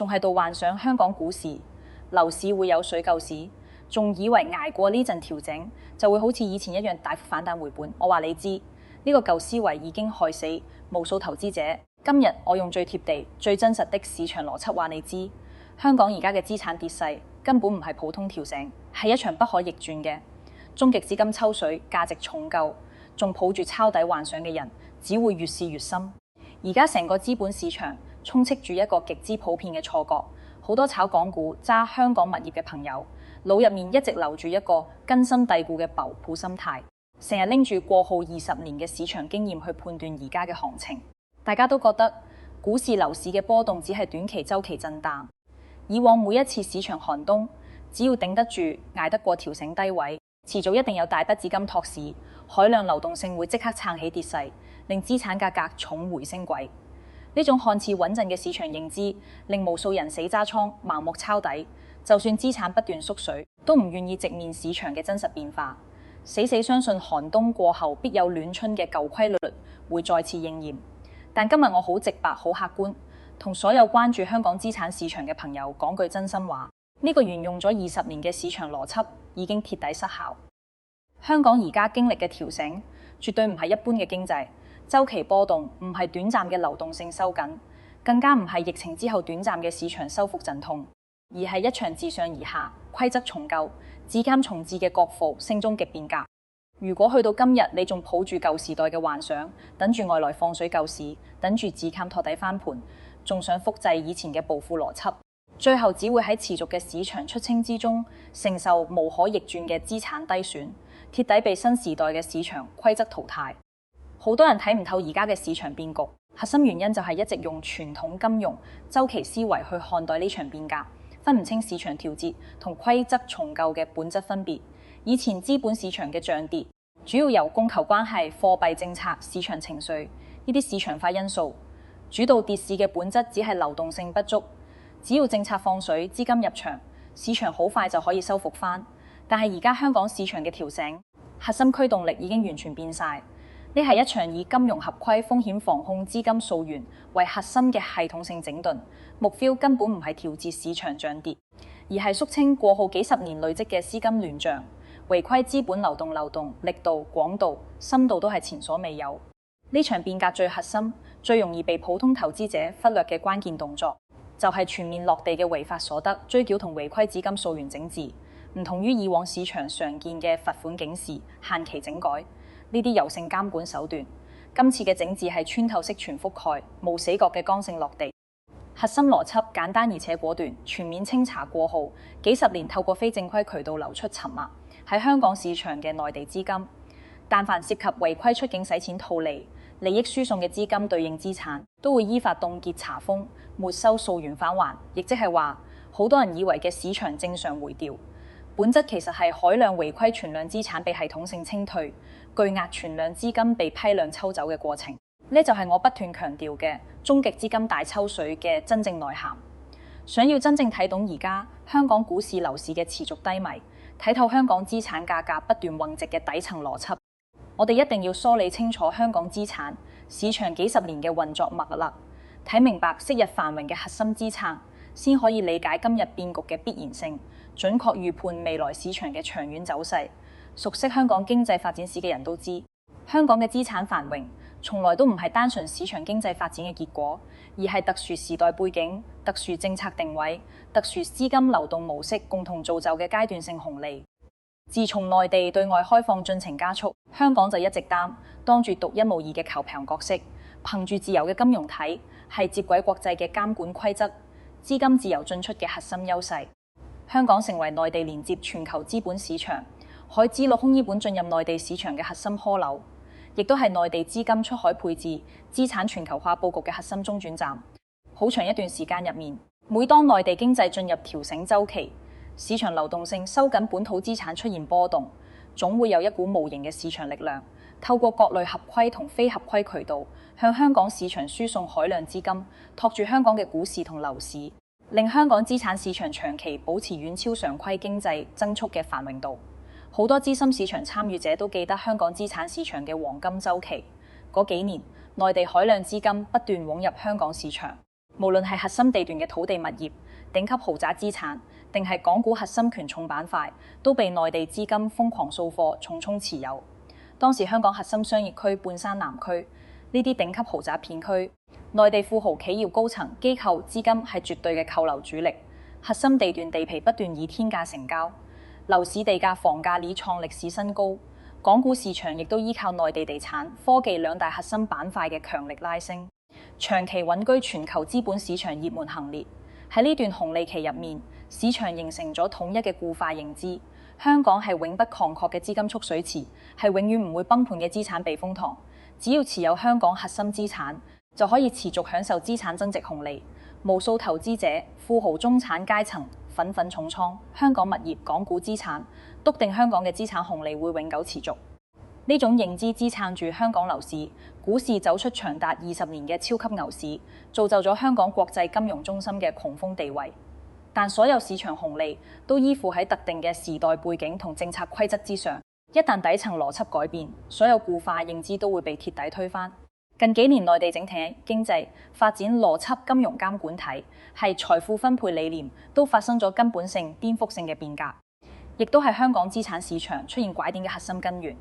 仲喺度幻想香港股市、樓市會有水救市，仲以為捱過呢陣調整就會好似以前一樣大幅反彈回本。我話你知，呢個舊思維已經害死無數投資者。今日我用最貼地、最真實的市場邏輯話你知，香港而家嘅資產跌勢根本唔係普通調整，係一場不可逆轉嘅終極資金抽水、價值重構，仲抱住抄底幻想嘅人，只會越試越深。而家成個資本市場充斥住一個極之普遍嘅錯覺，好多炒港股、揸香港物業嘅朋友，腦入面一直留住一個根深蒂固嘅浮抱心態，成日拎住過去20年嘅市場經驗去判斷而家嘅行情。大家都覺得股市、樓市嘅波動只係短期週期震盪，以往每一次市場寒冬，只要頂得住、捱得過調整低位，遲早一定有大筆資金托市，海量流動性會即刻撐起跌勢，令資產價格重回升軌。呢種看似穩陣嘅市場認知，令無數人死揸倉、盲目抄底，就算資產不斷縮水，都唔願意直面市場嘅真實變化，死相信寒冬過後必有暖春嘅舊規律會再次應驗。但今日我好直白、好客觀，同所有關注香港資產市場嘅朋友講句真心話，呢個沿用咗20年嘅市場邏輯已經徹底失效。香港而家經歷嘅調整，絕對唔係一般嘅經濟週期波動，唔係短暫嘅流動性收緊，更加唔係疫情之後短暫嘅市場收復陣痛，而係一場自上而下、規則重構、資監重置嘅國父性終極變革。如果去到今日，你仲抱住舊時代嘅幻想，等住外來放水救市，等住自監托底翻盤，仲想複製以前嘅暴富邏輯，最後只會喺持續嘅市場出清之中，承受無可逆轉嘅資產低損，徹底被新時代嘅市場規則淘汰。好多人睇唔透而家嘅市場變局，核心原因就係一直用傳統金融週期思維去看待呢場變革，分唔清市場調節同規則重構嘅本質分別。以前資本市場嘅漲跌，主要由供求關係、貨幣政策、市場情緒呢啲市場化因素主導跌市嘅本質，只係流動性不足。只要政策放水、資金入場，市場好快就可以收復翻。但係而家香港市場嘅調整，核心驅動力已經完全變晒。呢係一場以金融合規、風險防控、資金溯源為核心嘅系統性整頓，目標根本唔係調節市場漲跌，而係肅清過去幾十年累積嘅資金亂象。違規資本流動力度、廣度、深度都係前所未有。呢場變革最核心、最容易被普通投資者忽略嘅關鍵動作，就係全面落地嘅違法所得追繳同違規資金溯源整治。唔同於以往市場常見嘅罰款警示、限期整改呢啲柔性監管手段，今次嘅整治係穿透式全覆蓋、無死角嘅剛性落地。核心邏輯簡單而且果斷，全面清查過後幾十年透過非正規渠道流出沉默喺香港市場嘅內地資金，但凡涉及違規出境洗錢套利、利益輸送嘅資金對應資產，都會依法凍結查封、沒收溯源返還。亦即係話，好多人以為嘅市場正常回調，本質其實係海量違規存量資產被系統性清退，巨額存量資金被批量抽走嘅過程。呢就係我不斷強調嘅終極資金大抽水嘅真正內涵。想要真正睇懂而家香港股市、樓市嘅持續低迷，睇透香港資產價格不斷橫直嘅底層邏輯，我哋一定要梳理清楚香港資產市場幾十年嘅運作脈絡，睇明白昔日繁榮嘅核心支撐，先可以理解今日變局嘅必然性，準確預判未來市場嘅長遠走勢。熟悉香港經濟發展史嘅人都知，香港嘅資產繁榮從來都唔係單純市場經濟發展嘅結果，而係特殊時代背景、特殊政策定位、特殊資金流動模式共同造就嘅階段性紅利。自從內地對外開放進程加速，香港就一直當住獨一無二嘅球棚角色，憑住自由嘅金融體，係接軌國際嘅監管規則、資金自由進出嘅核心優勢。香港成為內地連接全球資本市場、海資陸空資本進入內地市場嘅核心樞紐，亦都係內地資金出海配置、資產全球化佈局嘅核心中轉站。好長一段時間入面，每當內地經濟進入調整週期，市場流動性收緊，本土資產出現波動，總會有一股無形嘅市場力量，透過各類合規同非合規渠道，向香港市場輸送海量資金，托住香港嘅股市同樓市，令香港資產市場長期保持遠超常規經濟增速嘅繁榮度。好多資深市場參與者都記得香港資產市場嘅黃金週期，嗰幾年內地海量資金不斷湧入香港市場，無論係核心地段嘅土地物業、頂級豪宅資產，定係港股核心權重板塊，都被內地資金瘋狂掃貨，重倉持有。當時香港核心商業區半山南區呢啲頂級豪宅片區，內地富豪企業高層機構資金係絕對嘅購樓主力，核心地段地皮不斷以天價成交，樓市地價房價已創歷史新高。港股市場亦都依靠內地地產、科技兩大核心板塊嘅強力拉升，長期穩居全球資本市場熱門行列。喺呢段紅利期入面，市場形成咗統一嘅固化認知，香港係永不抗涸嘅資金蓄水池，係永遠唔會崩盤嘅資產避風塘。只要持有香港核心資產，就可以持續享受資產增值紅利。無數投資者、富豪、中產階層紛紛重倉香港物業、港股資產，篤定香港嘅資產紅利會永久持續。呢種認知支撐住香港樓市、股市走出長達20年嘅超級牛市，造就咗香港國際金融中心嘅雄風地位。但所有市場紅利都依附喺特定嘅時代背景同政策規則之上，一旦底層邏輯改變，所有固化認知都會被鐵底推翻。近幾年內地整體經濟發展邏輯、金融監管體係財富分配理念都發生咗根本性、顛覆性嘅變革，亦都係香港資產市場出現拐點嘅核心根源。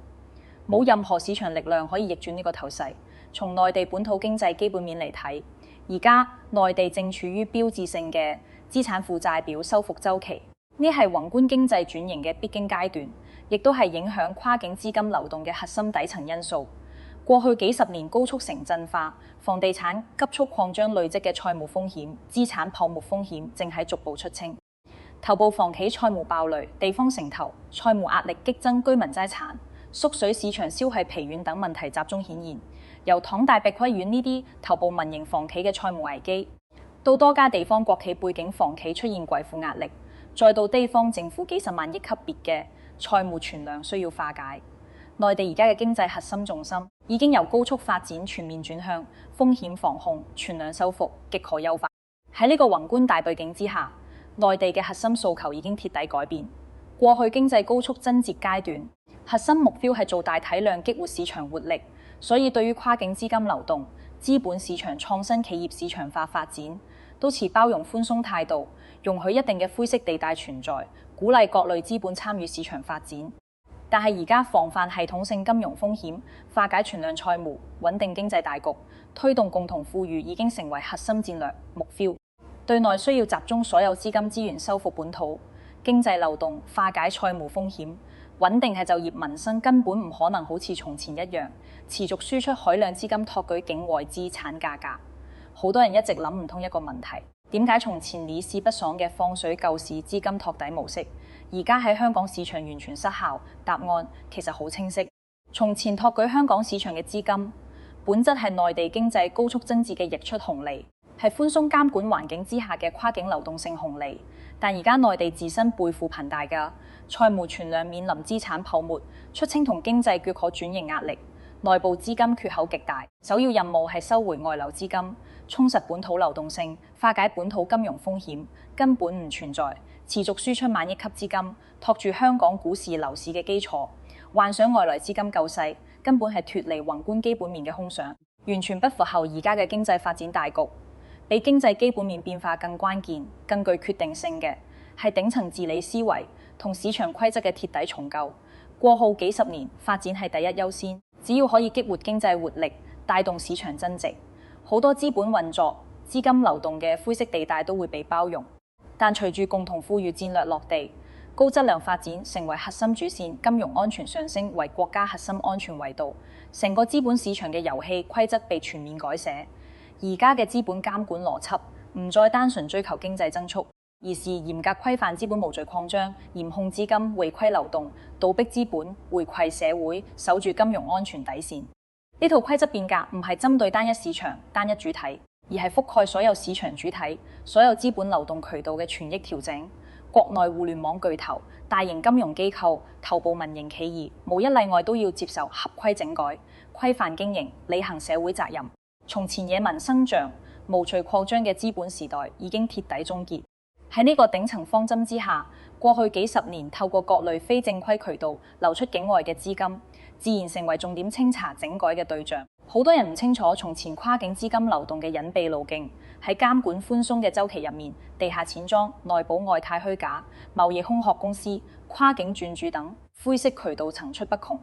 冇任何市場力量可以逆轉呢個頭勢。從內地本土經濟基本面嚟睇，而家內地正處於標誌性嘅資產負債表修復週期，呢係宏觀經濟轉型嘅必經階段，亦都係影響跨境資金流動嘅核心底層因素。過去幾十年高速城鎮化、房地產急速擴張累積嘅債務風險、資產泡沫風險正喺逐步出清。頭部房企債務爆雷、地方城投債務壓力激增、居民債殘、縮水市場消費疲軟等問題集中顯現。由糖大碧桂園呢啲頭部民營房企嘅債務危機，到多家地方國企背景房企出現貴負壓力，再到地方政府幾十萬億級別嘅債務存量需要化解。內地而家嘅經濟核心重心已經由高速發展全面轉向風險防控、存量修復、極可優化。喺呢個宏觀大背景之下，內地嘅核心訴求已經徹底改變。過去經濟高速增節階段，核心目標係做大體量激活市場活力，所以對於跨境資金流動、資本市場創新企業市場化發展，都持包容寬鬆態度，容許一定嘅灰色地帶存在，鼓勵各類資本參與市場發展。但係而家防範系統性金融風險、化解存量債務、穩定經濟大局、推動共同富裕已經成為核心戰略目標。對內需要集中所有資金資源修復本土經濟漏洞，化解債務風險，穩定係就業民生根本唔可能好似從前一樣持續輸出海量資金托舉境外資產價格。好多人一直諗唔通一個問題，點解從前屢試不爽嘅放水救市資金托底模式，而家喺香港市場完全失效？答案其實好清晰。從前托舉香港市場嘅資金，本質係內地經濟高速增長嘅溢出紅利，係寬鬆監管環境之下嘅跨境流動性紅利。但而家內地自身背負龐大嘅債務存量，面臨資產泡沫、出清同經濟缺可轉型壓力，內部資金缺口極大。首要任務係收回外流資金，充實本土流動性，化解本土金融風險，根本唔存在持續輸出萬億級資金托住香港股市樓市嘅基礎。幻想外來資金救世，根本係脫離宏觀基本面嘅空想，完全不符合而家嘅經濟發展大局。比經濟基本面變化更關鍵、更具決定性嘅係頂層治理思維同市場規則嘅鐵底重構。過去幾十年發展係第一優先，只要可以激活經濟活力，帶動市場增值，好多資本運作、資金流動嘅灰色地帶都會被包容。但隨住共同富裕戰略落地，高質量發展成為核心主線，金融安全上升為國家核心安全維度，成個資本市場嘅遊戲規則被全面改寫。而家嘅資本監管邏輯唔再單純追求經濟增速，而是嚴格規範資本無序擴張，嚴控資金違規流動，倒逼資本回饋社會，守住金融安全底線。呢套規則變革唔係針對單一市場、單一主體，而係覆蓋所有市場主體、所有資本流動渠道嘅權益調整。國內互聯網巨頭、大型金融機構、頭部民營企業，無一例外都要接受合規整改，規範經營，履行社會責任。從前野蠻生長、無序擴張嘅資本時代已經鐵底終結。喺呢個頂層方針之下，過去幾十年透過各類非正規渠道流出境外嘅資金，自然成為重點清查整改嘅對象。好多人唔清楚從前跨境資金流動嘅隱蔽路徑，喺監管寬鬆嘅週期入面，地下錢莊、內保外貸虛假、貿易空殼公司、跨境轉注等灰色渠道層出不窮，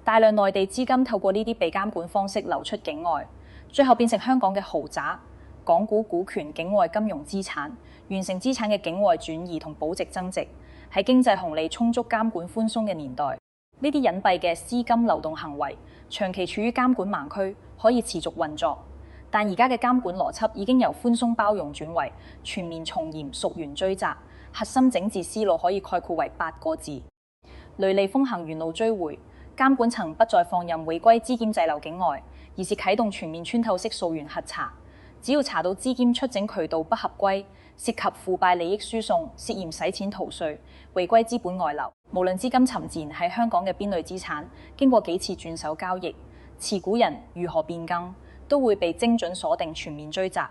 大量內地資金透過呢啲被監管方式流出境外，最後變成香港嘅豪宅、港股股權、境外金融資產，完成資產嘅境外轉移同保值增值。喺經濟紅利充足、監管寬鬆嘅年代，呢啲隱蔽嘅資金流動行為長期處於監管盲區，可以持續運作。但而家嘅監管邏輯已經由寬鬆包容轉為全面從嚴、溯源追責，核心整治思路可以概括為8個字：雷厲風行、原路追回。監管層不再放任違規資金滯留境外，而是啟動全面穿透式溯源核查。只要查到資金出境渠道不合規、涉及腐敗利益輸送、涉嫌洗錢逃稅、違規資本外流，無論資金沉澱喺香港嘅邊類資產，經過幾次轉手交易，持股人如何變更，都會被精準鎖定、全面追責。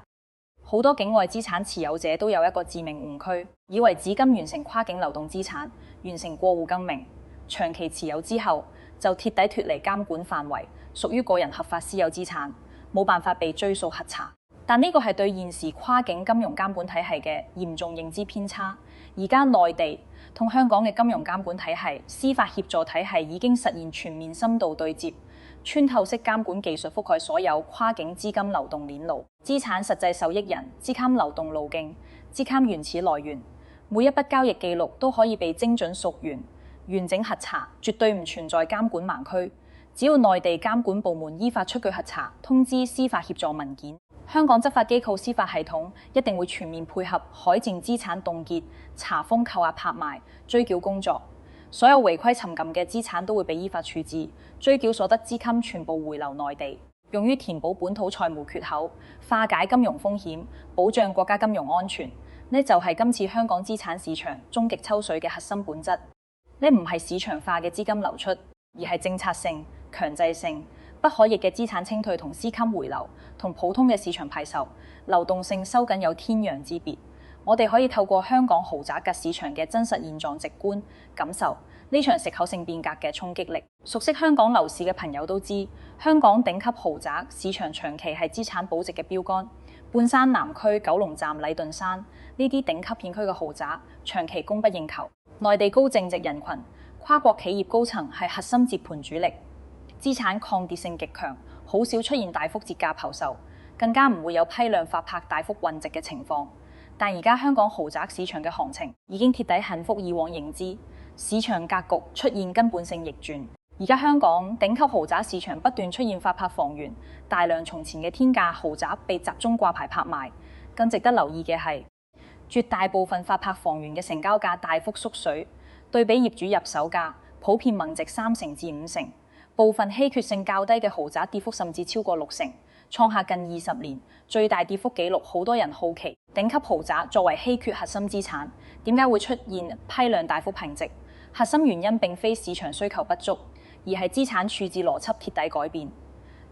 好多境外資產持有者都有一個致命誤區，以為紙金完成跨境流動資產，完成過戶更名，長期持有之後就徹底脫離監管範圍，屬於個人合法私有資產，冇辦法被追溯核查。但呢個係對現時跨境金融監管體系嘅嚴重認知偏差。而家內地同香港嘅金融監管體系、司法協助體系已經實現全面深度對接。穿透式監管技術覆蓋所有跨境資金流動鏈路、資產實際受益人、資金流動路徑、資金原始來源，每一筆交易記錄都可以被精準溯源、完整核查，絕對唔存在監管盲區。只要內地監管部門依法出具核查、通知司法協助文件，香港執法機構司法系統一定會全面配合海戰資產凍結、查封、扣押、拍賣、追繳工作。所有違規尋禁嘅資產都會被依法處置，追繳所得資金全部回流內地，用於填補本土財務缺口、化解金融風險、保障國家金融安全。呢就係今次香港資產市場終極抽水嘅核心本質。呢唔係市場化嘅資金流出，而係政策性、強制性、不可逆嘅資產清退同資金回流，同普通嘅市場派售流動性收緊有天壤之別。我哋可以透過香港豪宅嘅市場嘅真實現狀直觀感受呢場食口性變革嘅衝擊力。熟悉香港樓市嘅朋友都知，香港頂級豪宅市場長期係資產保值嘅標杆。半山南區、九龍站、禮頓山呢啲頂級片區嘅豪宅長期供不應求。內地高淨值人群、跨國企業高層係核心接盤主力，資產抗跌性極強，好少出現大幅折價拋售，更加唔會有批量發拍大幅運值嘅情況。但而家香港豪宅市場嘅行情已經貼底幸福以往認知，市場格局出現根本性逆轉。而家香港頂級豪宅市場不斷出現發拍房源，大量從前嘅天價豪宅被集中掛牌拍賣。更值得留意嘅係，絕大部分發拍房源嘅成交價大幅縮水，對比業主入手價普遍萌值3成至5成。部分稀缺性較低嘅豪宅跌幅甚至超過6成，創下近20年最大跌幅紀錄。好多人好奇，頂級豪宅作為稀缺核心資產，點解會出現批量大幅平值？核心原因並非市場需求不足，而係資產處置邏輯徹底改變。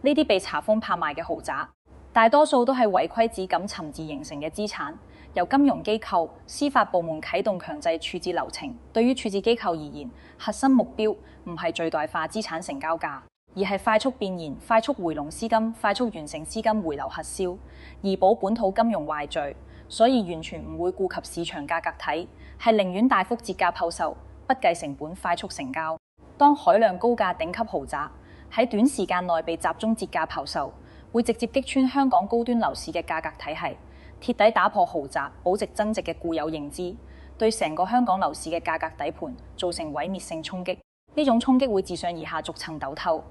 呢啲被查封拍賣嘅豪宅，大多數都係違規紙錦沉澱形成嘅資產，由金融機構、司法部門啟動強制處置流程。對於處置機構而言，核心目標唔係最大化資產成交價，而係快速變現、快速回籠資金、快速完成資金回流核銷，以補本土金融壞賬。所以完全唔會顧及市場價格體，係寧願大幅折價拋售，不計成本快速成交。當海量高價頂級豪宅喺短時間內被集中折價拋售，會直接擊穿香港高端樓市嘅價格體系，徹底打破豪宅保值增值嘅固有認知，對成個香港樓市嘅價格底盤造成毀滅性衝擊。呢種衝擊會自上而下逐層抖透，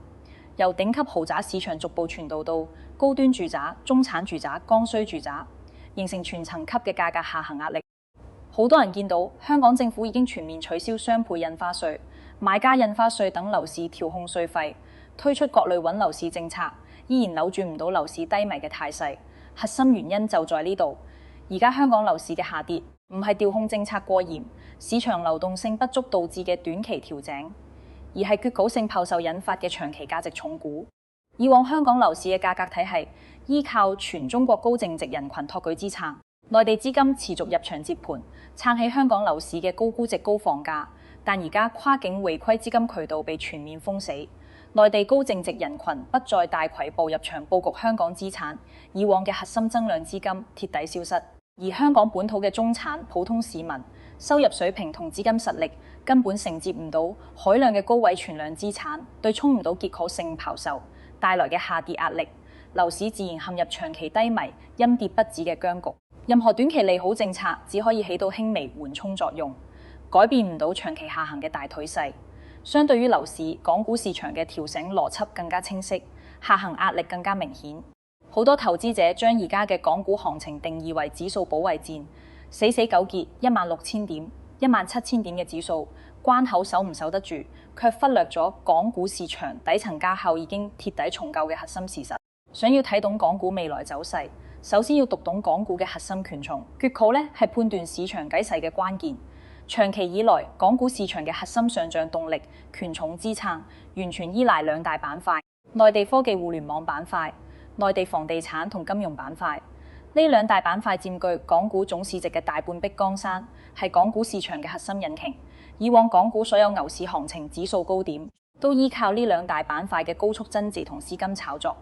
由頂級豪宅市場逐步傳導到高端住宅、中產住宅、剛需住宅，形成全層級嘅價格下行壓力。好多人見到香港政府已經全面取消雙倍印花稅、買家印花稅等樓市調控稅費，推出各類穩樓市政策，依然扭轉唔到樓市低迷嘅態勢。核心原因就在呢度。而家香港樓市嘅下跌唔係調控政策過嚴、市場流動性不足導致嘅短期調整，而係缺口性拋售引發嘅長期價值重估。以往香港樓市嘅價格體系依靠全中國高淨值人群托舉支撐，內地資金持續入場接盤，撐起香港樓市嘅高估值高房價。但而家跨境違規資金渠道被全面封死，內地高淨值人群不再大規模入場佈局香港資產，以往嘅核心增量資金鐵底消失，而香港本土嘅中產普通市民收入水平同資金實力根本承接唔到海量嘅高位存量資產，對沖唔到結構性拋售帶來嘅下跌壓力，樓市自然陷入長期低迷、陰跌不止嘅僵局。任何短期利好政策只可以起到輕微緩衝作用，改變唔到長期下行嘅大頹勢。相對於樓市，港股市場嘅調整邏輯更加清晰，下行壓力更加明顯。好多投資者將而家嘅港股行情定義為指數保衛戰，死死糾結16000點、17000點嘅指數關口守唔守得住，卻忽略咗港股市場底層加厚已經鐵底重構嘅核心事實。想要睇懂港股未來走勢，首先要讀懂港股嘅核心權重。缺口咧係判斷市場計勢嘅關鍵。長期以來，港股市場嘅核心上漲動力、權重支撐，完全依賴兩大板塊：內地科技互聯網板塊、內地房地產同金融板塊。呢兩大板塊佔據港股總市值嘅大半壁江山，係港股市場嘅核心引擎。以往港股所有牛市行情指數高點，都依靠呢兩大板塊嘅高速增值同資金炒作。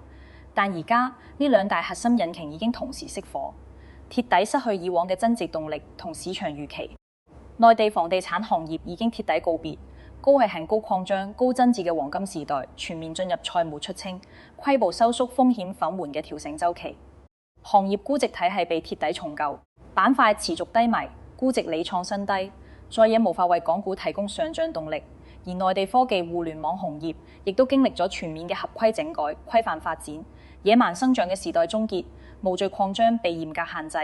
但而家呢兩大核心引擎已經同時熄火，鐵底失去以往嘅增值動力同市場預期。內地房地產行業已經鐵底告別，高系高擴張、高增值嘅黃金時代全面進入債務出清、規模收縮、風險放緩嘅調整週期。行業估值體系被鐵底重構，板塊持續低迷，估值理創新低，再也無法為港股提供上漲動力。而內地科技互聯網行業亦都經歷咗全面嘅合規整改、規範發展，野蠻生長嘅時代終結，無序擴張被嚴格限制。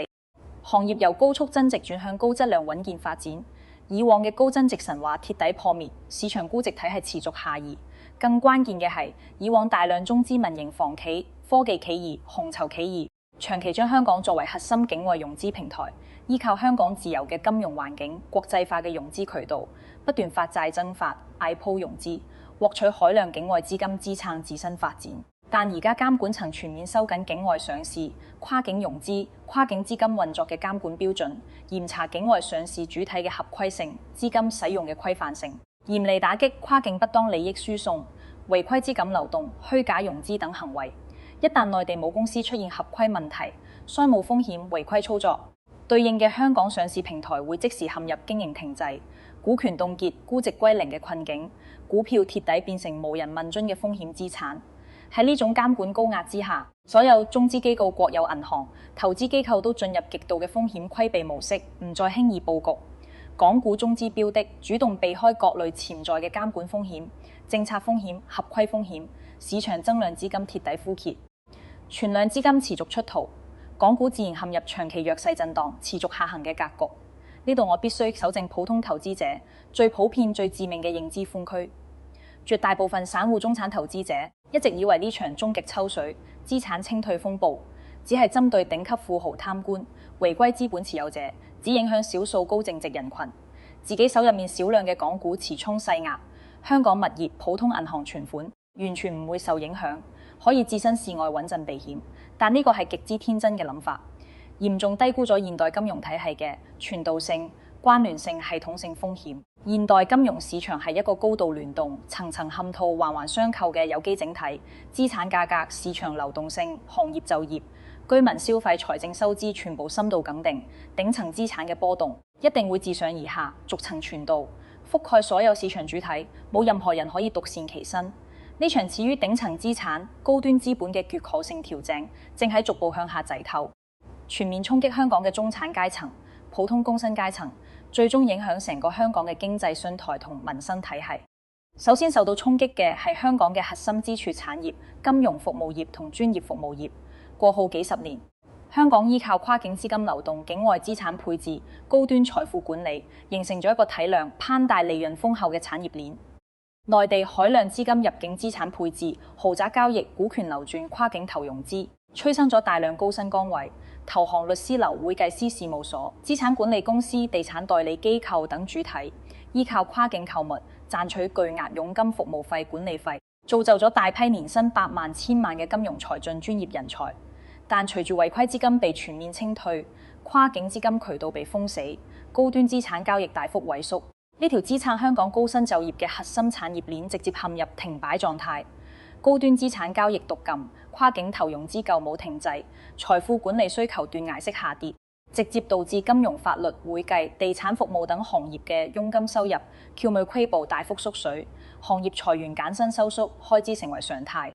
行業由高速增值轉向高質量穩健發展，以往嘅高增值神話鐵底破滅，市場估值體系持續下移。更關鍵嘅係，以往大量中資民營房企、科技企業、紅籌企業，長期將香港作為核心境外融資平台，依靠香港自由嘅金融環境、國際化嘅融資渠道，不斷發債增發、IPO 融資，獲取海量境外資金支撐自身發展。但而家監管層全面收緊境外上市、跨境融資、跨境資金運作嘅監管標準，嚴查境外上市主體嘅合規性、資金使用嘅規範性，嚴厲打擊跨境不當利益輸送、違規資金流動、虛假融資等行為。一旦內地母公司出現合規問題、商務風險、違規操作，對應嘅香港上市平台會即時陷入經營停滯、股權凍結、估值歸零嘅困境，股票鐵底變成無人問津嘅風險資產。喺呢種監管高壓之下，所有中資機構、國有銀行、投資機構都進入極度嘅風險規避模式，唔再輕易佈局。港股中資標的主動避開各類潛在嘅監管風險、政策風險、合規風險，市場增量資金鐵底枯竭，存量資金持續出逃，港股自然陷入長期弱勢震盪、持續下行嘅格局。呢度我必須糾正普通投資者最普遍、最致命嘅認知誤區。絕大部分散戶中產投資者一直以為呢場終極抽水、資產清退風暴只係針對頂級富豪貪官、違規資本持有者，只影響少數高淨值人群。自己手入面少量嘅港股持倉細額，香港物業、普通銀行存款完全唔會受影響，可以置身事外穩陣避險。但呢個係極之天真嘅諗法，嚴重低估咗現代金融體系嘅傳導性、關聯性、系統性風險。現代金融市場係一個高度聯動、層層嵌套、環環相扣嘅有機整體，資產價格、市場流動性、行業就業、居民消費、財政收支全部深度梗定，頂層資產嘅波動一定會自上而下，逐層傳導，覆蓋所有市場主體，冇任何人可以獨善其身。呢場始於頂層資產、高端資本嘅結構性調整，正喺逐步向下滯透，全面衝擊香港嘅中產階層、普通工薪階層，最終影響成個香港嘅經濟信貸同民生體系。首先受到衝擊嘅係香港嘅核心支柱產業、金融服務業同專業服務業。過去幾十年，香港依靠跨境資金流動、境外資產配置、高端財富管理，形成咗一個體量攀大、利潤豐厚嘅產業鏈。內地海量資金入境資產配置、豪宅交易、股權流轉、跨境投融資，催生咗大量高薪崗位。投行、律師樓、會計師事務所、資產管理公司、地產代理機構等主體，依靠跨境購物賺取巨額佣金、服務費、管理費，造就咗大批年薪百萬、千萬嘅金融才俊專業人才。但隨住違規資金被全面清退，跨境資金渠道被封死，高端資產交易大幅萎縮，呢條支撐香港高薪就業嘅核心產業鏈直接陷入停擺狀態。高端資產交易獨禁，跨境投融資救冇停滯，財富管理需求斷崖式下跌，直接導致金融、法律、會計、地產服務等行業嘅佣金收入翹尾規模大幅縮水，行業裁員減薪收縮，開支成為常態。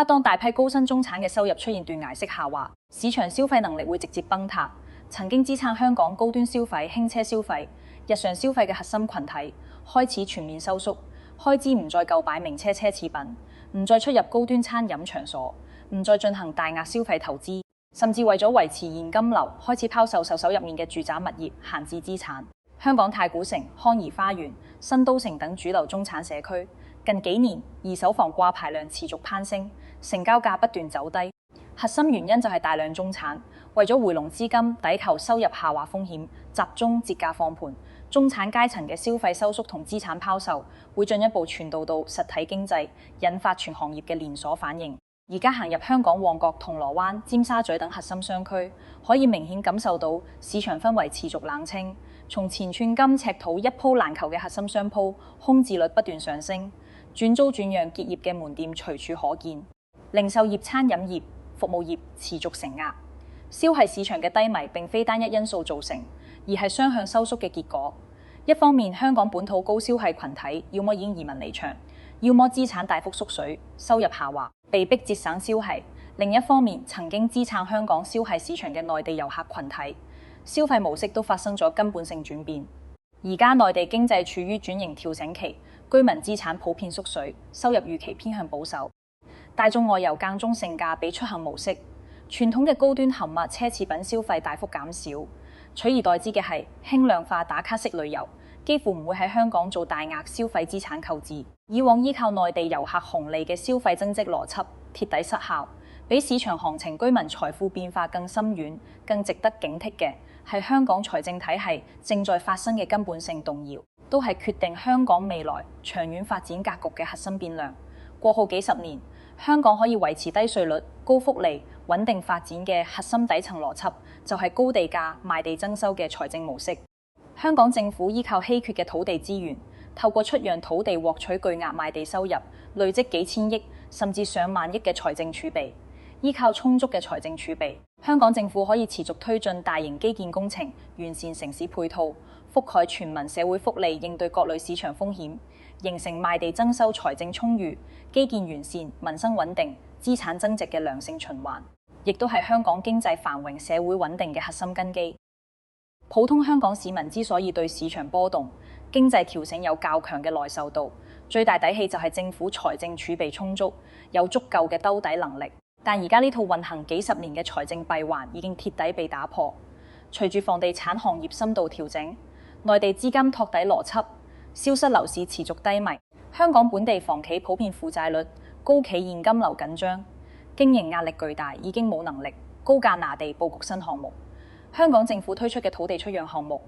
當大批高薪中產嘅收入出現斷崖式下滑，市場消費能力會直接崩塌。曾經支撐香港高端消費、輕車消費、日常消費嘅核心群體開始全面收縮，開支唔再夠買名車奢侈品，唔再出入高端餐飲場所，唔再進行大額消費投資，甚至為咗維持現金流，開始拋售手入面嘅住宅物業、閒置資產。香港太古城、康怡花園、新都城等主流中產社區近幾年二手房掛牌量持續攀升，成交價不斷走低。核心原因就係大量中產為咗回籠資金、抵扣收入下滑風險，集中折價放盤。中產階層嘅消費收縮同資產拋售會進一步傳導到實體經濟，引發全行業嘅連鎖反應。而家行入香港旺角、銅鑼灣、尖沙咀等核心商區，可以明顯感受到市場氛圍持續冷清。從前寸金尺土一鋪難求嘅核心商鋪，空置率不斷上升，轉租轉讓結業嘅門店隨處可見。零售業、餐飲業、服務業持續承壓。消費市場嘅低迷並非單一因素造成，而係雙向收縮嘅結果。一方面，香港本土高消費群體要麼已經移民離場，要麼資產大幅縮水，收入下滑，被迫節省消費。另一方面，曾經支撐香港消費市場嘅內地遊客群體，消費模式都發生咗根本性轉變。而家內地經濟處於轉型調整期，居民資產普遍縮水，收入預期偏向保守。大眾外遊間中性價比出行模式，傳統嘅高端含物奢侈品消費大幅減少，取而代之嘅係輕量化打卡式旅遊，幾乎唔會喺香港做大額消費資產購置。以往依靠內地遊客紅利嘅消費增值邏輯鐵底失效，比市場行情居民財富變化更深遠、更值得警惕嘅係香港財政體系正在發生嘅根本性動搖，都係決定香港未來長遠發展格局嘅核心變量。過去幾十年，香港可以維持低稅率、高福利、穩定發展嘅核心底層邏輯，就係高地價賣地增收嘅財政模式。香港政府依靠稀缺嘅土地資源，透過出讓土地獲取巨額賣地收入，累積幾千億甚至上萬億嘅財政儲備。依靠充足嘅財政儲備，香港政府可以持續推進大型基建工程，完善城市配套，覆蓋全民社會福利，應對各類市場風險，形成賣地增收、財政充裕、基建完善、民生穩定、資產增值嘅良性循環，亦都係香港經濟繁榮、社會穩定嘅核心根基。普通香港市民之所以對市場波動、經濟調整有較強嘅耐受度，最大底氣就係政府財政儲備充足，有足夠嘅兜底能力。但而家呢套運行幾十年嘅財政閉環已經鐵底被打破，隨住房地產行業深度調整、內地資金托底邏輯消失，樓市持續低迷，香港本地房企普遍負債率高企，現金流緊張，經營壓力巨大，已經冇能力高價拿地佈局新項目。香港政府推出嘅土地出讓項目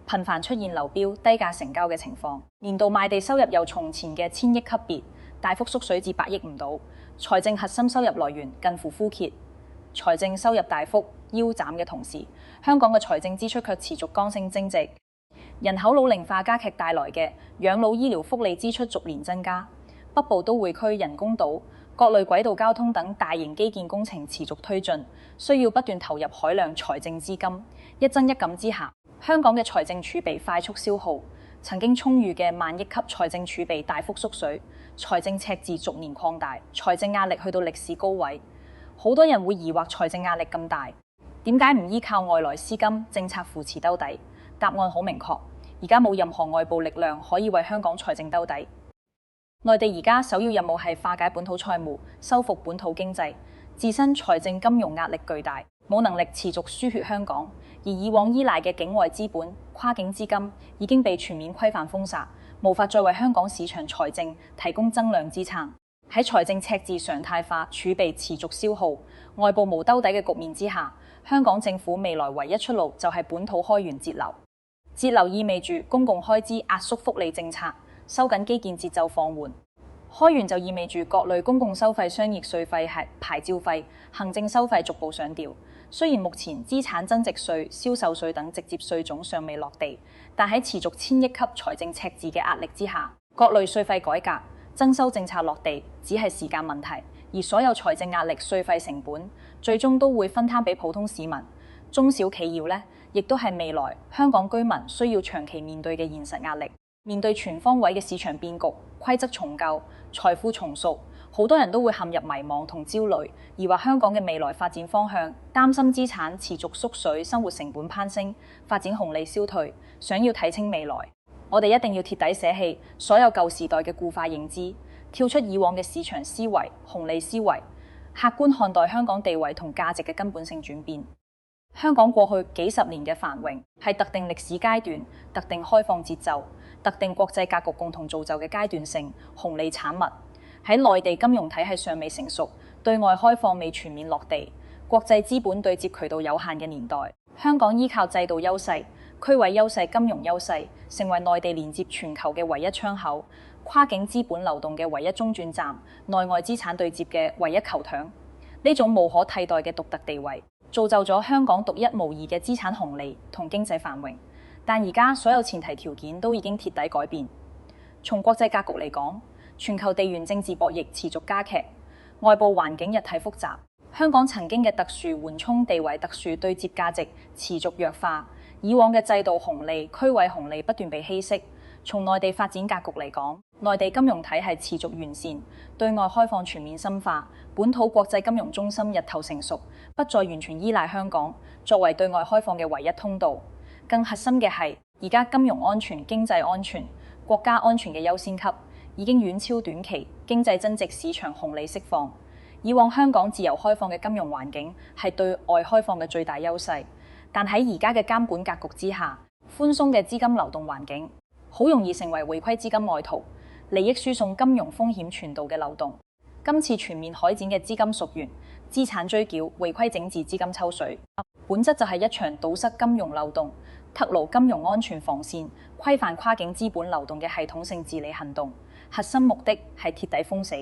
頻繁出現流標、低價成交嘅情況，年度賣地收入由從前嘅千億級別大幅縮水至百億唔到。財政核心收入來源近乎枯竭，財政收入大幅腰斬嘅同時，香港嘅財政支出卻持續剛性增值。人口老齡化加劇帶來嘅養老醫療福利支出逐年增加，北部都會區人工島、各類軌道交通等大型基建工程持續推進，需要不斷投入海量財政資金。一增一減之下，香港嘅財政儲備快速消耗，曾經充裕嘅萬億級財政儲備大幅縮水，財政赤字逐年擴大，財政壓力去到歷史高位。好多人會疑惑財政壓力咁大，點解唔依靠外來資金政策扶持兜底？答案好明確，而家冇任何外部力量可以為香港財政兜底。內地而家首要任務係化解本土債務，修復本土經濟，自身財政金融壓力巨大，冇能力持續輸血香港。而以往依賴嘅境外資本、跨境資金已經被全面規範封殺，無法再為香港市場財政提供增量支撐。喺財政赤字常態化、儲備持續消耗、外部無兜底嘅局面之下，香港政府未來唯一出路就係本土開源節流。節流意味住公共開支壓縮福利政策，收緊基建節奏放緩。開源就意味住各類公共收費、商業稅費、牌照費、行政收費逐步上調。雖然目前資產增值稅、銷售稅等直接稅種尚未落地，但喺持續千億級財政赤字嘅壓力之下，各類稅費改革、增收政策落地只係時間問題，而所有財政壓力、稅費成本，最終都會分攤俾普通市民。中小企業呢，亦都係未來香港居民需要長期面對嘅現實壓力。面對全方位嘅市場變局、規則重構、財富重塑，好多人都會陷入迷茫同焦慮，疑惑香港嘅未來發展方向，擔心資產持續縮水、生活成本攀升、發展紅利消退，想要睇清未來。我哋一定要徹底捨棄所有舊時代嘅固化認知，跳出以往嘅市場思維、紅利思維，客觀看待香港地位同價值嘅根本性轉變。香港過去幾十年嘅繁榮係特定歷史階段、特定開放節奏、特定國際格局共同造就嘅階段性紅利產物。喺內地金融體系尚未成熟、對外開放未全面落地、國際資本對接渠道有限嘅年代，香港依靠制度優勢、區位優勢、金融優勢，成為內地連接全球嘅唯一窗口、跨境資本流動嘅唯一中轉站、內外資產對接嘅唯一球場。呢種無可替代嘅獨特地位，造就咗香港獨一無二嘅資產紅利同經濟繁榮。但而家所有前提條件都已經徹底改變。從國際格局嚟講，全球地緣政治博弈持續加劇，外部環境日體複雜。香港曾經嘅特殊緩衝地位、特殊對接價值持續弱化，以往嘅制度紅利、區位紅利不斷被稀釋。從內地發展格局嚟講，內地金融體系持續完善，對外開放全面深化，本土國際金融中心日頭成熟，不再完全依賴香港作為對外開放嘅唯一通道。更核心嘅係，而家金融安全、經濟安全、國家安全嘅優先級已經遠超短期經濟增值市場紅利釋放。以往香港自由開放嘅金融環境係對外開放嘅最大優勢，但喺而家嘅監管格局之下，寬鬆嘅資金流動環境好容易成為違規資金外逃、利益輸送、金融風險傳導嘅漏洞。今次全面海展嘅資金溯源、資產追繳、違規整治、資金抽水，本質就係一場堵塞金融漏洞、築牢金融安全防線、規範跨境資本流動嘅系統性治理行動。核心目的係徹底封死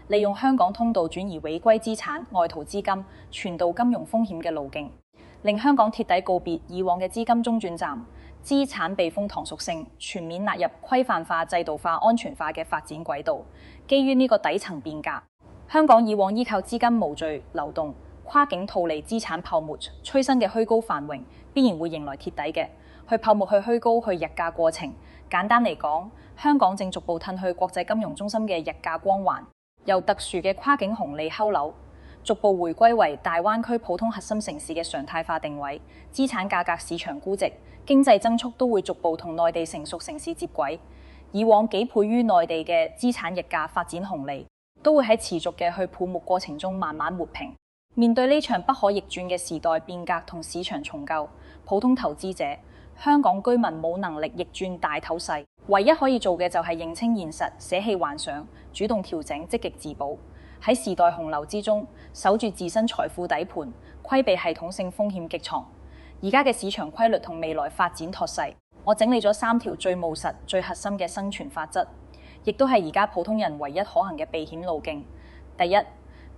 利用香港通道轉移違規資產、外逃資金、傳導金融風險嘅路徑，令香港徹底告別以往嘅資金中轉站、資產避風塘屬性，全面納入規範化、制度化、安全化嘅發展軌道。基於呢個底層變革，香港以往依靠資金無序流動、跨境套利、資產泡沫催生嘅虛高繁榮，必然會迎來徹底嘅去泡沫、去虛高、去日價過程。簡單嚟講，香港正逐步褪去國際金融中心嘅日價光環，由特殊嘅跨境紅利睺樓，逐步回歸為大灣區普通核心城市嘅常態化定位。資產價格、市場估值、經濟增速都會逐步同內地成熟城市接軌。以往幾倍於內地嘅資產日價發展紅利，都會喺持續嘅去泡沫過程中慢慢抹平。面對呢場不可逆轉嘅時代變革同市場重構，普通投資者、香港居民冇能力逆轉大頭勢，唯一可以做嘅就係認清現實，捨棄幻想，主動調整，積極自保，喺時代洪流之中守住自身財富底盤，規避系統性風險極藏。而家嘅市場規律同未來發展託勢，我整理咗3條最務實、最核心嘅生存法則，亦都係而家普通人唯一可行嘅避險路徑。第一，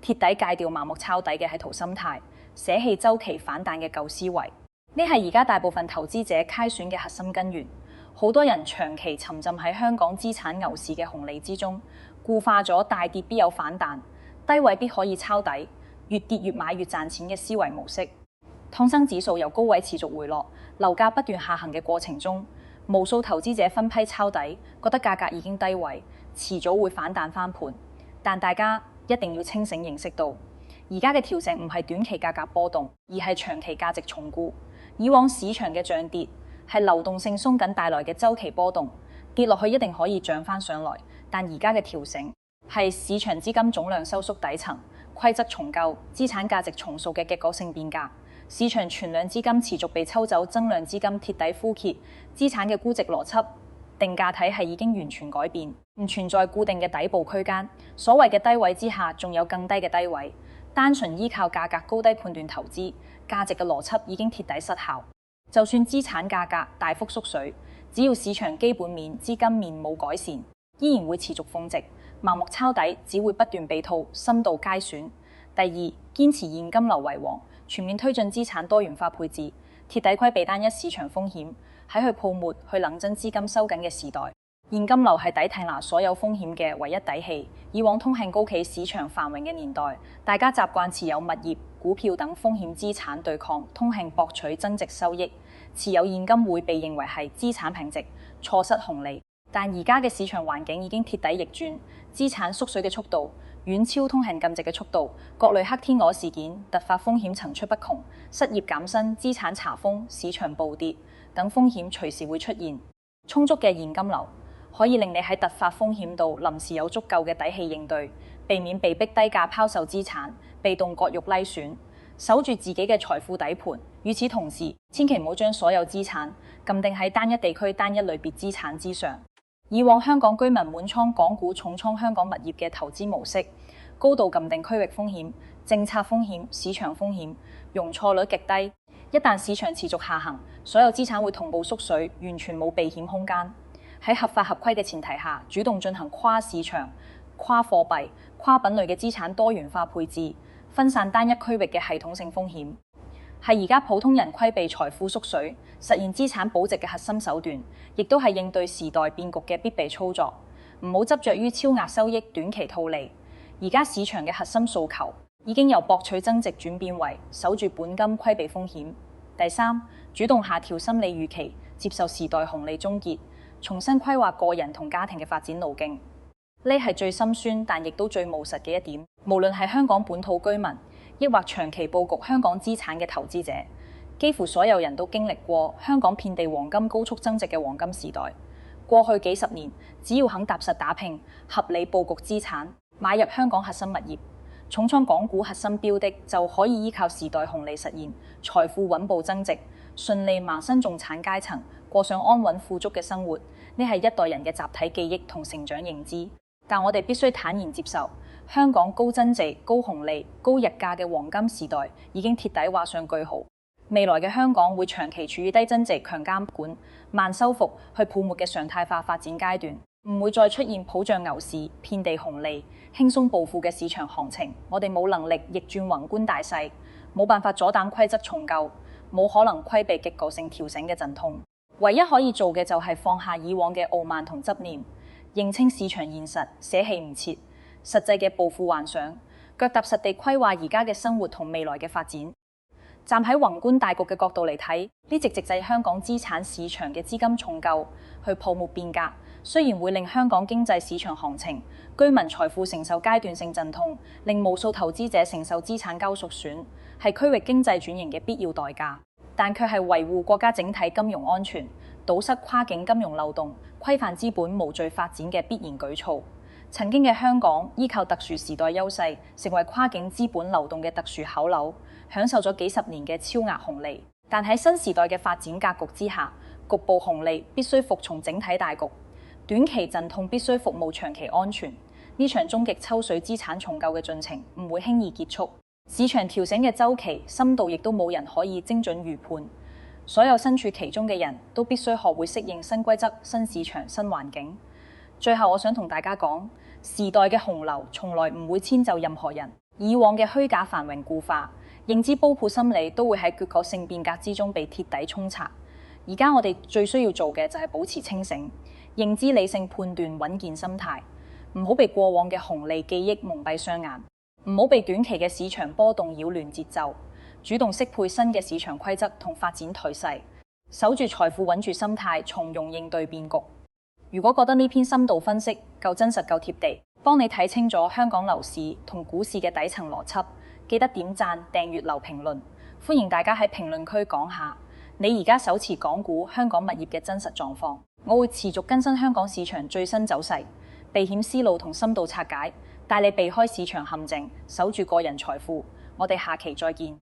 徹底戒掉盲目抄底嘅係圖心態，捨棄週期反彈嘅舊思維。呢係而家大部分投資者篩選嘅核心根源。好多人長期沉浸喺香港資產牛市嘅紅利之中，固化咗大跌必有反彈、低位必可以抄底、越跌越買越賺錢嘅思維模式。湯生指數由高位持續回落，樓價不斷下行嘅過程中，無數投資者分批抄底，覺得價格已經低位，遲早會反彈翻盤。但大家一定要清醒認識到，而家嘅調整唔係短期價格波動，而係長期價值重估。以往市場嘅漲跌係流動性鬆緊帶來嘅週期波動，跌落去一定可以漲翻上來。但而家嘅調整係市場資金總量收縮底層、規則重構、資產價值重塑嘅結構性變革。市場存量資金持續被抽走，增量資金徹底枯竭，資產嘅估值邏輯、定價體系已經完全改變，唔存在固定嘅底部區間。所謂嘅低位之下，仲有更低嘅低位。單純依靠價格高低判斷投資，價值嘅邏輯已經徹底失效。就算資產價格大幅縮水，只要市場基本面、資金面冇改善，依然會持續峰值。盲目抄底只會不斷被套，深度皆損。第二，堅持現金流為王，全面推進資產多元化配置，徹底規避單一市場風險。喺去泡沫、去冷真資金收緊嘅時代，現金流係抵替拿所有風險嘅唯一底氣。以往通慶高企、市場繁榮嘅年代，大家習慣持有物業、股票等風險資產對抗通慶博取增值收益。持有現金會被認為係資產平值，錯失紅利。但而家嘅市場環境已經鐵底逆轉，資產縮水嘅速度遠超通慶禁值嘅速度，各類黑天鵝事件、突發風險層出不窮，失業減薪、資產查封、市場暴跌等風險隨時會出現。充足嘅現金流可以令你喺突發風險度臨時有足夠嘅底氣應對，避免被逼低價拋售資產，被動割肉拉損，守住自己嘅財富底盤。與此同時，千祈唔好將所有資產撳定喺單一地區、單一類別資產之上。以往香港居民滿倉港股、重倉香港物業嘅投資模式，高度撳定區域風險、政策風險、市場風險，容錯率極低。一旦市場持續下行，所有資產會同步縮水，完全冇避險空間。喺合法合規嘅前提下，主動進行跨市場、跨貨幣、跨品類嘅資產多元化配置，分散單一區域嘅系統性風險，係而家普通人規避財富縮水、實現資產保值嘅核心手段，亦都係應對時代變局嘅必備操作。唔好執着於超額收益、短期套利。而家市場嘅核心訴求已經由博取增值轉變為守住本金、規避風險。第三，主動下調心理預期，接受時代紅利終結，重新規劃個人同家庭嘅發展路徑。呢係最心酸，但亦都最務實嘅一點。無論係香港本土居民，抑或長期佈局香港資產嘅投資者，幾乎所有人都經歷過香港遍地黃金高速增值嘅黃金時代。過去幾十年，只要肯踏實打拼、合理佈局資產，買入香港核心物業，重倉港股核心標的，就可以依靠時代紅利實現財富穩步增值，順利萌生中產階層，過上安穩富足嘅生活。呢係一代人嘅集體記憶同成長認知。但我哋必須坦然接受，香港高增值、高紅利、高日價嘅黃金時代已經鐵底畫上句號。未來嘅香港會長期處於低增值、強監管、慢修復去泡沫嘅常態化發展階段，唔會再出現普漲牛市、遍地紅利、輕鬆暴富嘅市場行情。我哋冇能力逆轉宏觀大勢，冇辦法阻擋規則重構，冇可能規避結構性調整嘅陣痛。唯一可以做嘅就係放下以往嘅傲慢同執念，認清市場現實，捨棄唔切實際嘅暴富幻想，腳踏實地規劃而家嘅生活同未來嘅發展。站喺宏觀大局嘅角度嚟睇，呢直制香港資產市場嘅資金重構去泡沫變革，雖然會令香港經濟市場行情、居民財富承受階段性陣痛，令無數投資者承受資產交贖損，係區域經濟轉型嘅必要代價，但卻係維護國家整體金融安全、堵塞跨境金融漏洞、規範資本無序發展嘅必然舉措。曾經嘅香港依靠特殊時代優勢，成為跨境資本流動嘅特殊口紐，享受咗幾十年嘅超額紅利。但喺新時代嘅發展格局之下，局部紅利必須服從整體大局，短期陣痛必須服務長期安全。呢場終極抽水資產重構嘅進程唔會輕易結束，市場調整嘅週期深度亦都冇人可以精準預判。所有身處其中嘅人都必須學會適應新規則、新市場、新環境。最後我想同大家講，時代嘅洪流從來唔會遷就任何人。以往嘅虛假繁榮固化、認知煲鋪心理都會喺結構性變革之中被鐵底沖刷。而家我哋最需要做嘅就係保持清醒，認知理性判斷，穩健心態，唔好被過往嘅紅利記憶蒙蔽雙眼，唔好被短期嘅市場波動擾亂節奏，主動適配新嘅市場規則同發展頹勢，守住財富穩住心態，從容應對變局。如果覺得呢篇深度分析夠真實夠貼地，幫你睇清咗香港樓市同股市嘅底層邏輯，記得點讚、訂閱、留評論。歡迎大家喺評論區講下你而家手持港股、香港物業嘅真實狀況。我會持續更新香港市場最新走勢、避險思路同深度拆解，帶你避開市場陷阱，守住個人財富。我哋下期再見。